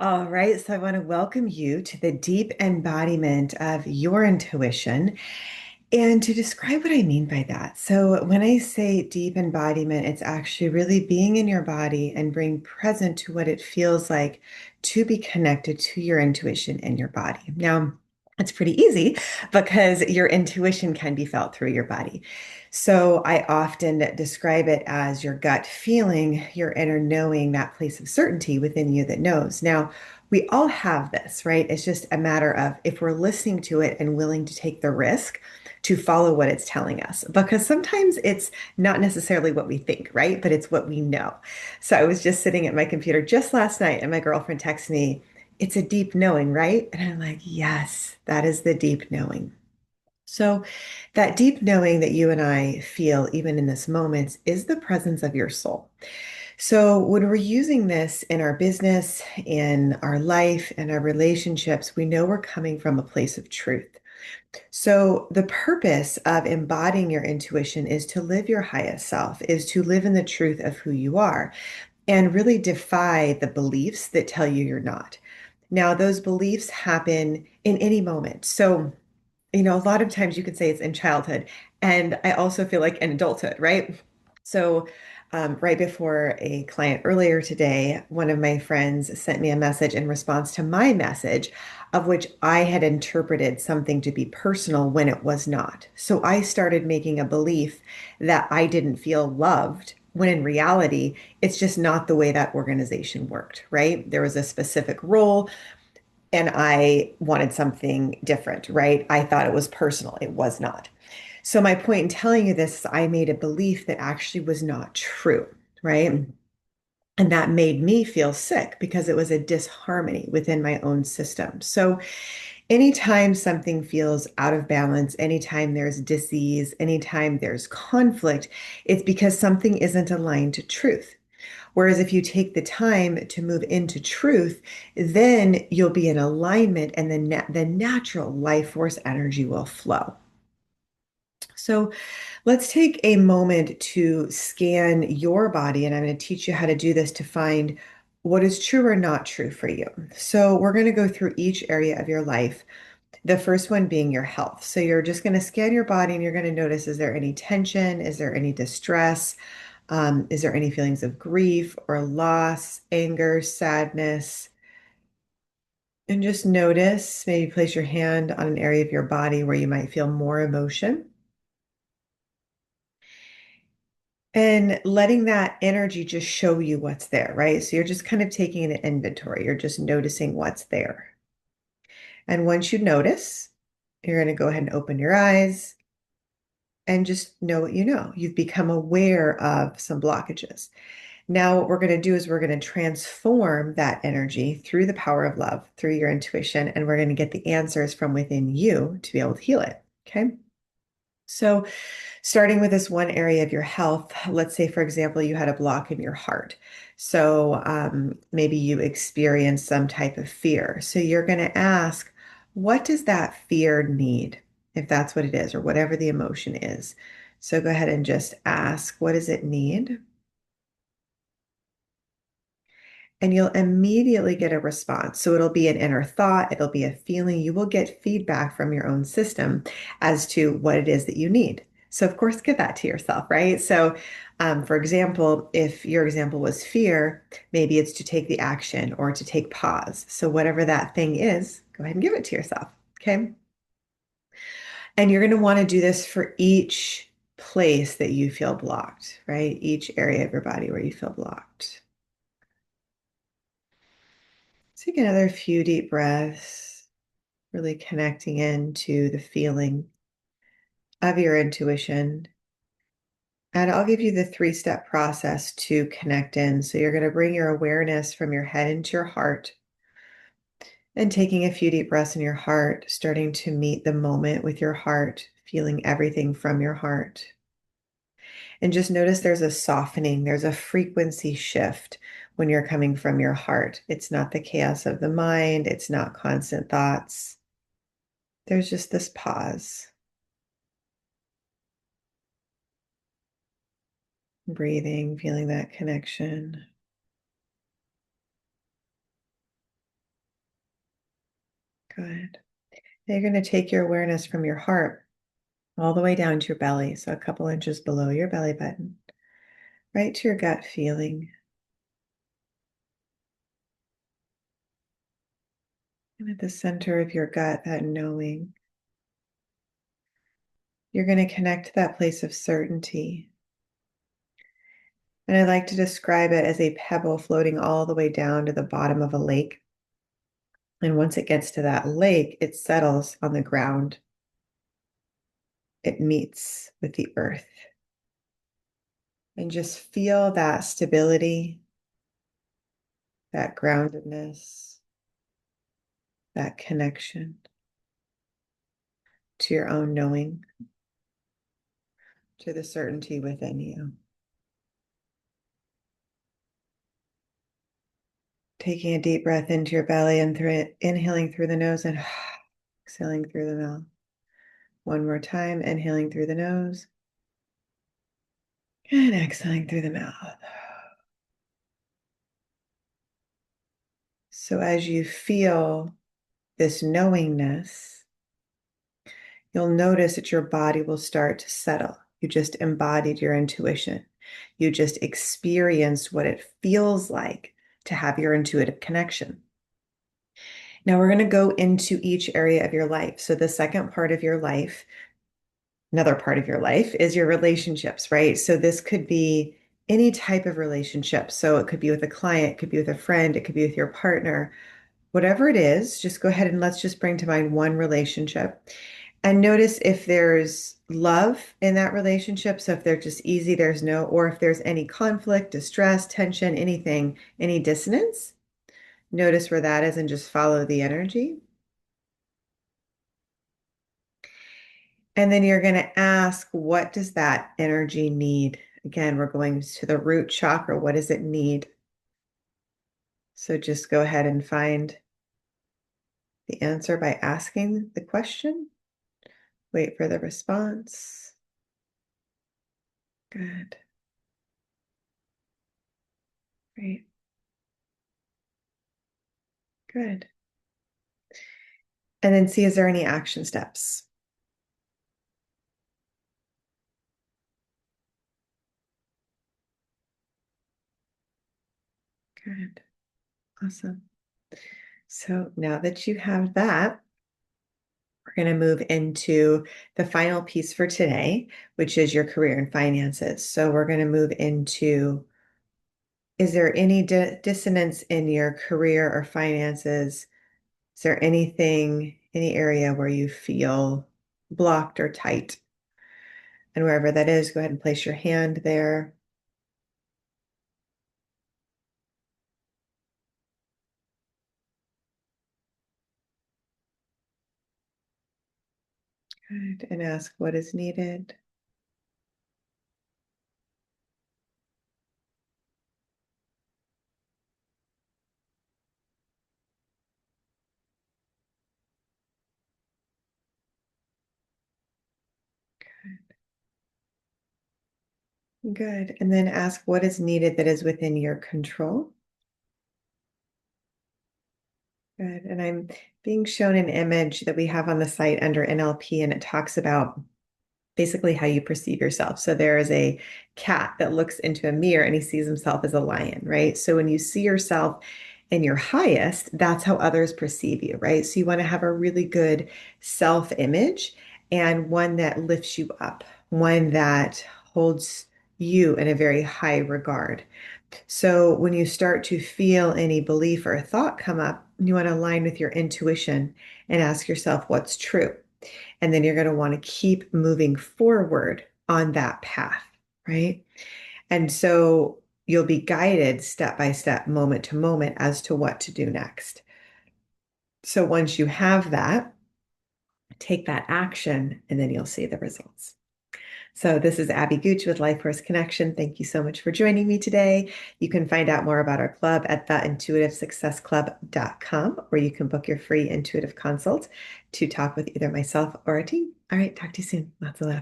All right, so I want to welcome you to the deep embodiment of your intuition and to describe what I mean by that. So, when I say deep embodiment, it's actually really being in your body and being present to what it feels like to be connected to your intuition in your body. Now, it's pretty easy because your intuition can be felt through your body. So I often describe it as your gut feeling, your inner knowing, that place of certainty within you that knows. Now, we all have this, right? It's just a matter of if we're listening to it and willing to take the risk to follow what it's telling us. Because sometimes it's not necessarily what we think, right? But it's what we know. So I was just sitting at my computer just last night and my girlfriend texted me, "It's a deep knowing, right?" And I'm like, yes, that is the deep knowing. So, that deep knowing that you and I feel, even in this moment, is the presence of your soul. So, when we're using this in our business, in our life, and our relationships, we know we're coming from a place of truth. So, the purpose of embodying your intuition is to live your highest self, is to live in the truth of who you are and really defy the beliefs that tell you you're not. Now, those beliefs happen in any moment. So, a lot of times you could say it's in childhood. And I also feel like in adulthood, right? So, right before a client earlier today, one of my friends sent me a message in response to my message, of which I had interpreted something to be personal when it was not. So I started making a belief that I didn't feel loved, when in reality, it's just not the way that organization worked, right? There was a specific role and I wanted something different, right? I thought it was personal. It was not. So my point in telling you this is I made a belief that actually was not true, right? And that made me feel sick because it was a disharmony within my own system. So anytime something feels out of balance, anytime there's disease, anytime there's conflict, it's because something isn't aligned to truth. Whereas if you take the time to move into truth, then you'll be in alignment and the natural life force energy will flow. So let's take a moment to scan your body, and I'm going to teach you how to do this to find what is true or not true for you. So we're going to go through each area of your life. The first one being your health. So you're just going to scan your body and you're going to notice, is there any tension? Is there any distress? Is there any feelings of grief or loss, anger, sadness? And just notice, maybe place your hand on an area of your body where you might feel more emotion and letting that energy just show you what's there, right? So you're just kind of taking an inventory. You're just noticing what's there. And once you notice, you're going to go ahead and open your eyes and just know what you know. You've become aware of some blockages. Now, what we're going to do is we're going to transform that energy through the power of love, through your intuition, and we're going to get the answers from within you to be able to heal it. Okay. So, starting with this one area of your health, let's say, for example, you had a block in your heart. So, maybe you experienced some type of fear. So, you're going to ask, what does that fear need? If that's what it is, or whatever the emotion is. So, go ahead and just ask, what does it need? And you'll immediately get a response. So it'll be an inner thought, it'll be a feeling. You will get feedback from your own system as to what it is that you need. So, of course, give that to yourself, right? So, for example, if your example was fear, maybe it's to take the action or to take pause. So, whatever that thing is, go ahead and give it to yourself. Okay. And you're going to want to do this for each place that you feel blocked, right? Each area of your body where you feel blocked. Take another few deep breaths, really connecting into the feeling of your intuition. And I'll give you the three-step process to connect in. So you're going to bring your awareness from your head into your heart and taking a few deep breaths in your heart, starting to meet the moment with your heart, feeling everything from your heart. And just notice there's a softening, there's a frequency shift when you're coming from your heart. It's not the chaos of the mind, it's not constant thoughts. There's just this pause, breathing, feeling that connection. Good. Now you're going to take your awareness from your heart all the way down to your belly, so a couple inches below your belly button, right to your gut feeling. And at the center of your gut, that knowing, you're going to connect to that place of certainty. And I like to describe it as a pebble floating all the way down to the bottom of a lake. And once it gets to that lake, it settles on the ground. It meets with the earth. And just feel that stability, that groundedness, that connection to your own knowing, to the certainty within you. Taking a deep breath into your belly and inhaling through the nose and exhaling through the mouth. One more time, inhaling through the nose and exhaling through the mouth. So as you feel this knowingness, you'll notice that your body will start to settle. You just embodied your intuition. You just experienced what it feels like to have your intuitive connection. Now we're going to go into each area of your life. So the second part of your life, another part of your life is your relationships, right? So this could be any type of relationship. So it could be with a client, it could be with a friend, it could be with your partner. Whatever it is, just go ahead and let's just bring to mind one relationship and notice if there's love in that relationship. So if they're just easy, there's no, or if there's any conflict, distress, tension, anything, any dissonance, notice where that is and just follow the energy. And then you're going to ask, what does that energy need? Again, we're going to the root chakra. What does it need? So just go ahead and find the answer by asking the question. Wait for the response. Good. Great. Good. And then see, is there any action steps? Good. Awesome. So now that you have that, we're going to move into the final piece for today, which is your career and finances. So we're going to move into, is there any dissonance in your career or finances? Is there anything, any area where you feel blocked or tight? And wherever that is, go ahead and place your hand there. Good. And ask what is needed. Good. And then ask what is needed that is within your control. Good. And I'm being shown an image that we have on the site under NLP, and it talks about basically how you perceive yourself. So there is a cat that looks into a mirror and he sees himself as a lion, right? So when you see yourself in your highest, that's how others perceive you, right? So you want to have a really good self-image and one that lifts you up, one that holds you in a very high regard. So when you start to feel any belief or thought come up, you want to align with your intuition and ask yourself what's true. And then you're going to want to keep moving forward on that path, right? And so you'll be guided step by step, moment to moment as to what to do next. So once you have that, take that action and then you'll see the results. So this is Abby Gooch with Life Force Connection. Thank you so much for joining me today. You can find out more about our club at theintuitivesuccessclub.com, where you can book your free intuitive consult to talk with either myself or a team. All right, talk to you soon. Lots of love.